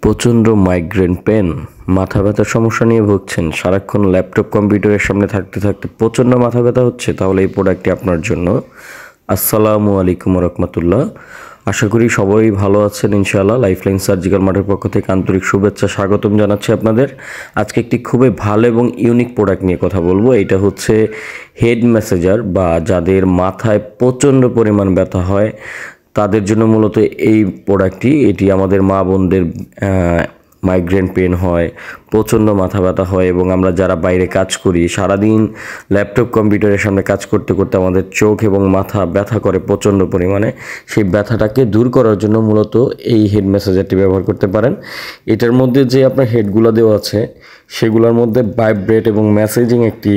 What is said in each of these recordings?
প্রচণ্ড migraine pen, মাথা ব্যথার সমস্যা নিয়ে ভুগছেন, সারাক্ষণ ল্যাপটপ কম্পিউটারের সামনে থাকতে থাকতে প্রচণ্ড মাথা ব্যথা হচ্ছে, তাহলে এই প্রোডাক্টটি আপনার জন্য। আসসালামু আলাইকুম রহমতুল্লাহ। আশা করি সবাই ভালো আছেন ইনশাআল্লাহ। লাইফলাইন সার্জিক্যাল মার্টের পক্ষ থেকে আন্তরিক শুভেচ্ছা স্বাগতম জানাচ্ছি আপনাদের। আজকে একটি খুবই ভালো এবং ইউনিক প্রোডাক্ট নিয়ে কথা বলবো। এটা হচ্ছে হেড ম্যাসাজার, বা যাদের মাথায় প্রচণ্ড পরিমাণ ব্যথা হয় তাদের জন্য মূলত এই প্রোডাক্টটি। এটি আমাদের মা বোনদের মাইগ্রেন পেন হয়, প্রচণ্ড মাথা ব্যথা হয়, এবং আমরা যারা বাইরে কাজ করি সারাদিন ল্যাপটপ কম্পিউটারের সামনে কাজ করতে করতে আমাদের চোখ এবং মাথা ব্যথা করে প্রচণ্ড পরিমাণে। সেই ব্যথাটাকে দূর করার জন্য মূলত এই হেড ম্যাসাজারটি ব্যবহার করতে পারেন। এটার মধ্যে যে আপনার হেডগুলো দেওয়া আছে সেগুলোর মধ্যে ভাইব্রেট এবং ম্যাসেজিং একটি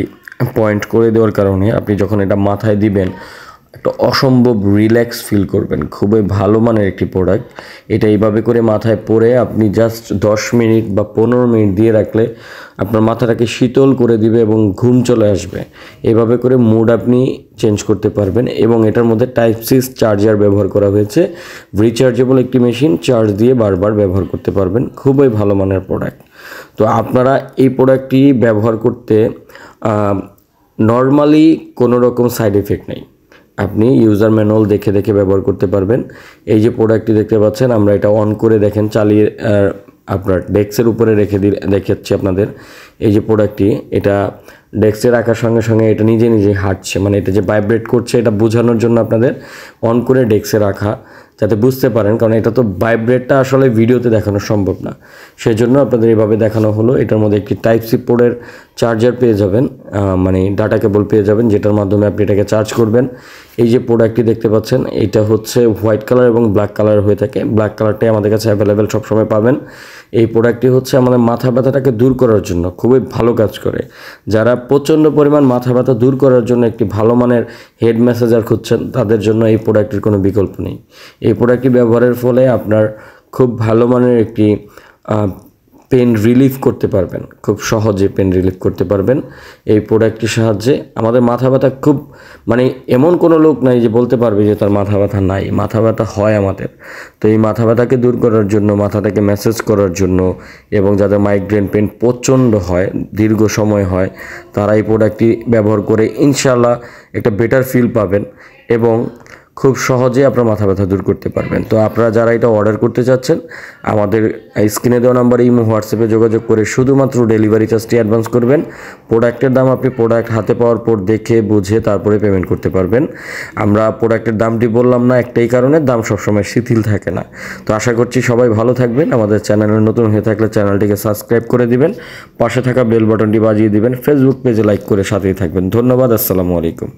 পয়েন্ট করে দেওয়ার কারণে আপনি যখন এটা মাথায় দিবেন একটা অসম্ভব রিল্যাক্স ফিল করবেন। খুবই ভালো মানের একটি প্রোডাক্ট। এটা এইভাবে করে মাথায় পরে আপনি জাস্ট 10 মিনিট বা 15 মিনিট দিয়ে রাখলে আপনার মাথাটাকে শীতল করে দিবে এবং ঘুম চলে আসবে। এভাবে করে মুড আপনি চেঞ্জ করতে পারবেন। এবং এটার মধ্যে টাইপ সি চার্জার ব্যবহার করা হয়েছে, রিচার্জেবল একটি মেশিন, চার্জ দিয়ে বারবার ব্যবহার করতে পারবেন। খুবই ভালো মানের প্রোডাক্ট। তো আপনারা এই প্রোডাক্টটি ব্যবহার করতে নর্মালি কোনো রকম সাইড এফেক্ট নেই। আপনি ইউজার ম্যানুয়াল দেখে দেখে ব্যবহার করতে পারবেন। এই যে প্রোডাক্টটি দেখতে পাচ্ছেন, আমরা এটা অন করে দেখেন চালিয়ে আপনার ডেস্কের উপরে রেখে দেখাচ্ছি আপনাদের। এই যে প্রোডাক্টটি, এটা ডেস্কে রাখার সঙ্গে সঙ্গে এটা নিজে নিজে হাঁটছে, মানে এটা যে ভাইব্রেট করছে এটা বোঝানোর জন্য আপনাদের অন করে ডেস্কে রাখা, যাতে বুঝতে পারেন, কারণ এটা তো ভাইব্রেটটা আসলে ভিডিওতে দেখানো সম্ভব না, সেজন্য আপনাদের এভাবে দেখানো হলো। এটার মধ্যে একটি টাইপ সি পোর্টের চার্জার পেয়ে যাবেন, মানে ডাটা কেবল পেয়ে যাবেন, যেটার মাধ্যমে আপনি এটাকে চার্জ করবেন। এই যে প্রোডাক্টটি দেখতে পাচ্ছেন, এটা হচ্ছে হোয়াইট কালার এবং ব্ল্যাক কালার হয়ে থাকে। ব্ল্যাক কালারটাই আমাদের কাছে অ্যাভেলেবেল সবসময় পাবেন। এই প্রোডাক্টটি হচ্ছে আমাদের মাথা ব্যথাটাকে দূর করার জন্য খুবই ভালো কাজ করে। যারা প্রচণ্ড পরিমাণ মাথা ব্যথা দূর করার জন্য একটি ভালো মানের হেড ম্যাসাজার খুঁজছেন তাদের জন্য এই প্রোডাক্টের কোনো বিকল্প নেই। এই প্রোডাক্টটি ব্যবহারের ফলে আপনার খুব ভালো মানের একটি পেন রিলিফ করতে পারবেন, খুব সহজে পেন রিলিফ করতে পারবেন এই প্রোডাক্টটির সাহায্যে। আমাদের মাথা ব্যথা খুব, মানে এমন কোনো লোক নাই যে বলতে পারবে যে তার মাথা ব্যথা নাই, মাথা ব্যথা হয় আমাদের। তো এই মাথা ব্যথাকে দূর করার জন্য, মাথাটাকে ম্যাসেজ করার জন্য, এবং যাদের মাইগ্রেন পেন প্রচণ্ড হয়, দীর্ঘ সময় হয়, তারা এই প্রোডাক্টটি ব্যবহার করে ইনশাআল্লাহ একটা বেটার ফিল পাবেন এবং খুব সহজে আপনার মাথা ব্যথা দূর করতে পারবেন। তো আপনারা যারা এটা অর্ডার করতে চাচ্ছেন, আমাদের স্ক্রিনে দেওয়া নাম্বারে ইমো হোয়াটসঅ্যাপে যোগাযোগ করে শুধুমাত্র ডেলিভারি চার্জটি অ্যাডভান্স করবেন। প্রোডাক্টের দাম আপনি প্রোডাক্ট হাতে পাওয়ার পর দেখে বুঝে তারপরে পেমেন্ট করতে পারবেন। আমরা প্রোডাক্টের দামটি বললাম না একটাই কারণে, দাম সবসময় শিথিল থাকে না। তো আশা করছি সবাই ভালো থাকবেন। আমাদের চ্যানেলে নতুন হয়ে থাকলে চ্যানেলটিকে সাবস্ক্রাইব করে দিবেন, পাশে থাকা বেল বাটনটি বাজিয়ে দিবেন, ফেসবুক পেজে লাইক করে সাথেই থাকবেন। ধন্যবাদ। আসসালামু আলাইকুম।